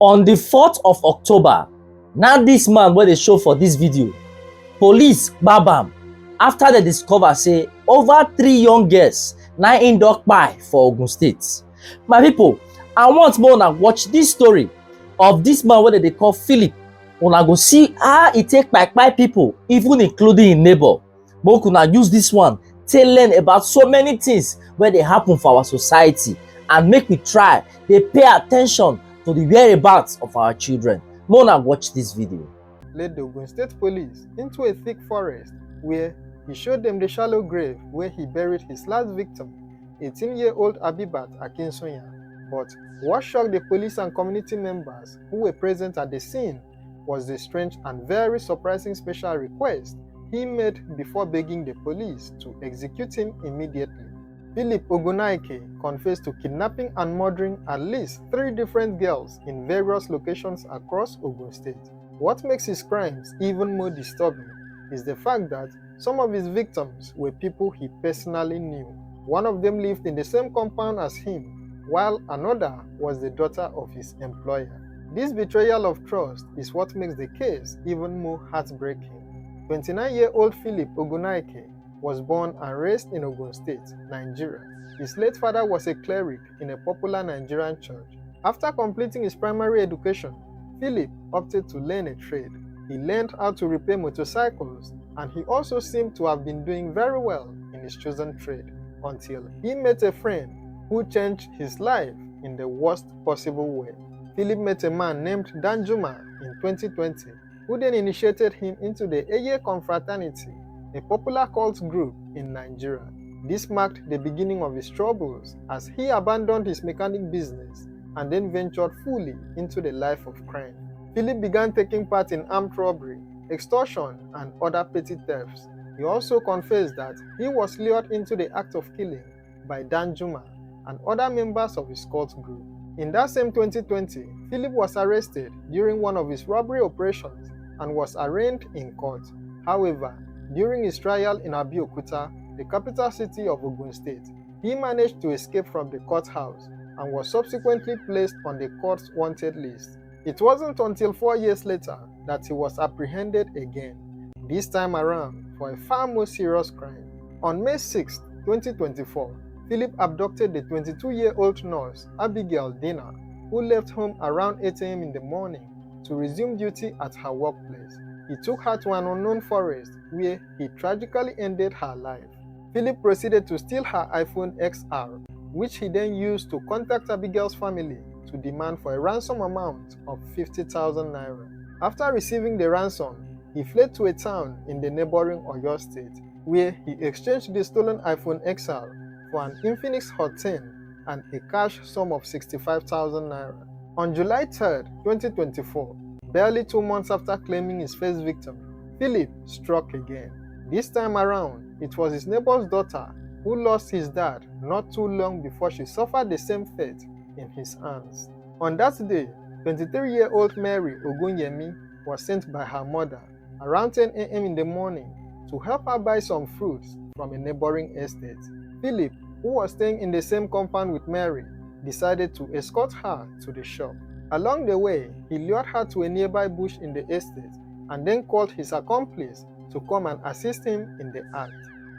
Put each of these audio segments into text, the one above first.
On the 4th of October, now this man wey dey show for this video, police gbab am after they discover say over 3 young girls na im don kpai for Ogun State. My people, I want more una watch this story of this man wey dey call Philip. Una go see how e take kpai people, even including im neighbor. Make una use this one take learn about so many things wey dey happen for our society, and make we try dey pay attention to the whereabouts of our children. Make una watch this video. Led the Ogun State police into a thick forest where he showed them the shallow grave where he buried his last victim, 18-year-old Abibat Akinsoya. But what shocked the police and community members who were present at the scene was the strange and very surprising special request he made before begging the police to execute him immediately. Philip Ogunaike confessed to kidnapping and murdering at least 3 different girls in various locations across Ogun State. What makes his crimes even more disturbing is the fact that some of his victims were people he personally knew. One of them lived in the same compound as him, while another was the daughter of his employer. This betrayal of trust is what makes the case even more heartbreaking. 29-year-old Philip Ogunaike was born and raised in Ogun State, Nigeria. His late father was a cleric in a popular Nigerian church. After completing his primary education, Philip opted to learn a trade. He learned how to repair motorcycles, and he also seemed to have been doing very well in his chosen trade until he met a friend who changed his life in the worst possible way. Philip met a man named Danjuma in 2020, who then initiated him into the Eye Confraternity, a popular cult group in Nigeria. This marked the beginning of his troubles as he abandoned his mechanic business and then ventured fully into the life of crime. Philip began taking part in armed robbery, extortion, and other petty thefts. He also confessed that he was lured into the act of killing by Danjuma and other members of his cult group. In that same 2020, Philip was arrested during one of his robbery operations and was arraigned in court. However, during his trial in Abeokuta, the capital city of Ogun State, he managed to escape from the courthouse and was subsequently placed on the court's wanted list. It wasn't until 4 years later that he was apprehended again, this time around for a far more serious crime. On May 6, 2024, Philip abducted the 22-year-old nurse Abigail Dina, who left home around 8 a.m. in the morning to resume duty at her workplace. He took her to an unknown forest where he tragically ended her life. Philip proceeded to steal her iPhone XR, which he then used to contact Abigail's family to demand for a ransom amount of 50,000 naira. After receiving the ransom, he fled to a town in the neighboring Oyo State, where he exchanged the stolen iPhone XR for an Infinix Hot 10 and a cash sum of 65,000 naira. On July 3, 2024, barely 2 months after claiming his first victim, Philip struck again. This time around, it was his neighbor's daughter who lost his dad not too long before she suffered the same fate in his hands. On that day, 23-year-old Mary Ogunyemi was sent by her mother around 10 a.m. in the morning to help her buy some fruits from a neighboring estate. Philip, who was staying in the same compound with Mary, decided to escort her to the shop. Along the way, he lured her to a nearby bush in the estate and then called his accomplice to come and assist him in the act.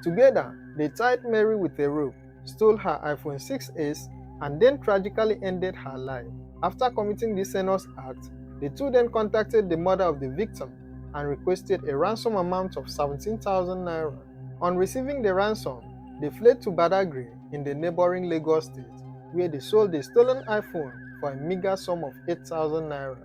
Together, they tied Mary with a rope, stole her iPhone 6s, and then tragically ended her life. After committing this heinous act, the two then contacted the mother of the victim and requested a ransom amount of 17,000 naira. On receiving the ransom, they fled to Badagry in the neighboring Lagos State, where they sold the stolen iPhone for a meager sum of 8,000 naira.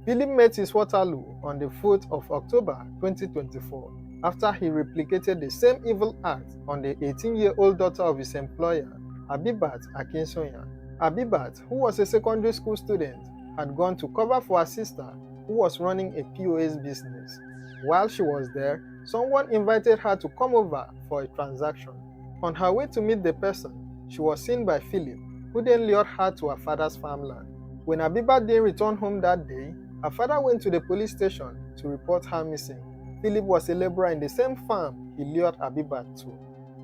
Philip met his Waterloo on the 4th of October 2024 after he replicated the same evil act on the 18-year-old daughter of his employer, Abibat Akinsoya. Abibat, who was a secondary school student, had gone to cover for her sister who was running a POS business. While she was there, someone invited her to come over for a transaction. On her way to meet the person, she was seen by Philip, who then lured her to her father's farmland. When Abibat didn't return home that day, her father went to the police station to report her missing. Philip was a laborer in the same farm he lured Abibat to.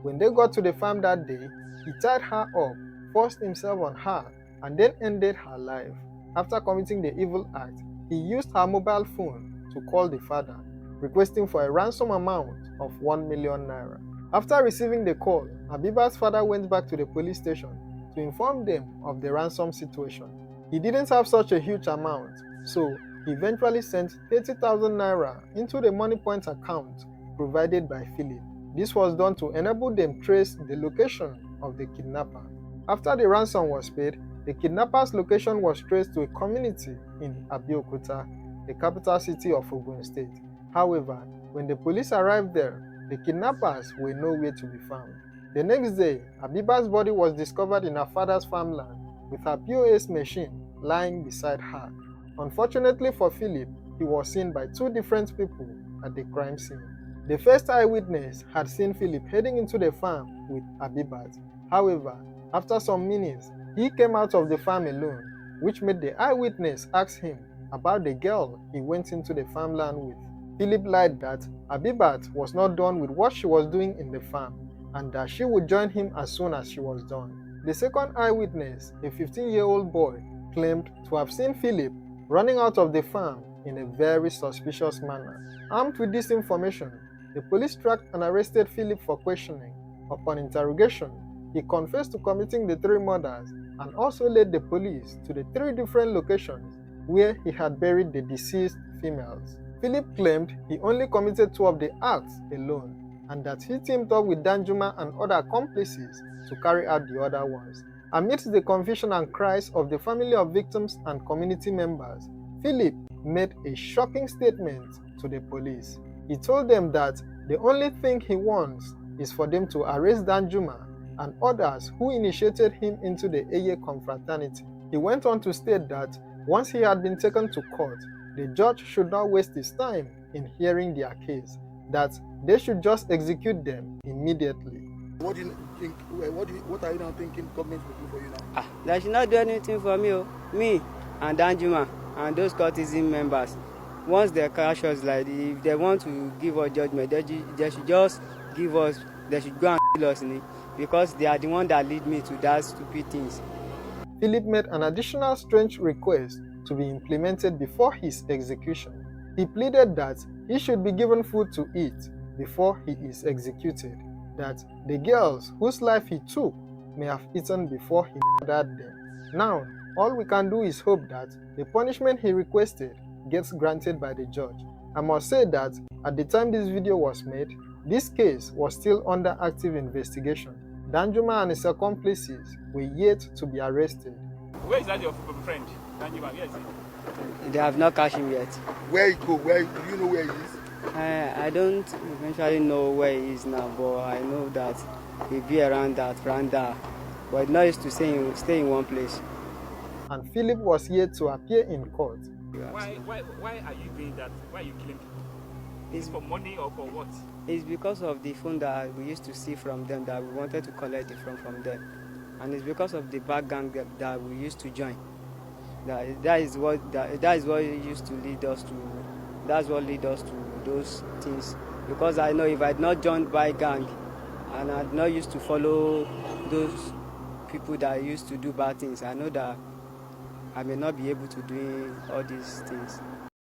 When they got to the farm that day, he tied her up, forced himself on her, and then ended her life. after committing the evil act, he used her mobile phone to call the father, requesting for a ransom amount of 1 million naira. After receiving the call, Habiba's father went back to the police station to inform them of the ransom situation. He didn't have such a huge amount, so he eventually sent 30,000 naira into the money point account provided by Philip. This was done to enable them trace the location of the kidnapper. After the ransom was paid, the kidnapper's location was traced to a community in Abeokuta, the capital city of Ogun State. However, when the police arrived there, the kidnappers were nowhere to be found. The next day, Habiba's body was discovered in her father's farmland with her POS machine lying beside her. Unfortunately for Philip, he was seen by two different people at the crime scene. The first eyewitness had seen Philip heading into the farm with Habibat. However, after some minutes, he came out of the farm alone, which made the eyewitness ask him about the girl he went into the farmland with. Philip lied that Habibat was not done with what she was doing in the farm and that she would join him as soon as she was done. The second eyewitness, a 15-year-old boy, claimed to have seen Philip running out of the farm in a very suspicious manner. Armed with this information, the police tracked and arrested Philip for questioning. Upon interrogation, he confessed to committing the three murders and also led the police to the three different locations where he had buried the deceased females. Philip claimed he only committed two of the acts alone and that he teamed up with Danjuma and other accomplices to carry out the other ones. Amidst the confusion and cries of the family of victims and community members, Philip made a shocking statement to the police. He told them that the only thing he wants is for them to arrest Danjuma and others who initiated him into the Eye confraternity. He went on to state that once he had been taken to court, the judge should not waste his time in hearing their case, that they should just execute them immediately. What do you think? What are you now thinking government will do for you now? They should not do anything for me. Me and Danjuma and those courtesan members. Once they catch us, like if they want to give us judgment, they should just give us. They should go and kill us, because they are the one that lead me to that stupid things. Philip made an additional strange request to be implemented before his execution. He pleaded that he should be given food to eat before he is executed, that the girls whose life he took may have eaten before he murdered them. Now, all we can do is hope that the punishment he requested gets granted by the judge. I must say that at the time this video was made, this case was still under active investigation. Danjuma and his accomplices were yet to be arrested. Where is that your friend, Danjuma? Where is he? They have not catch him yet. Where he go? Do you know where he is? I don't eventually know where he is now, but I know that he'll be around that. But not used to stay in one place. And Philip was yet to appear in court. Why are you doing that? Why are you killing people? Is it for money or for what? It's because of the phone that we used to see from them that we wanted to collect the phone from them. And it's because of the bad gang that we used to join. That is what used to lead us to. That's what led us to those things. Because I know if I had not joined by gang and I had not used to follow those people that used to do bad things, I know that I may not be able to do all these things.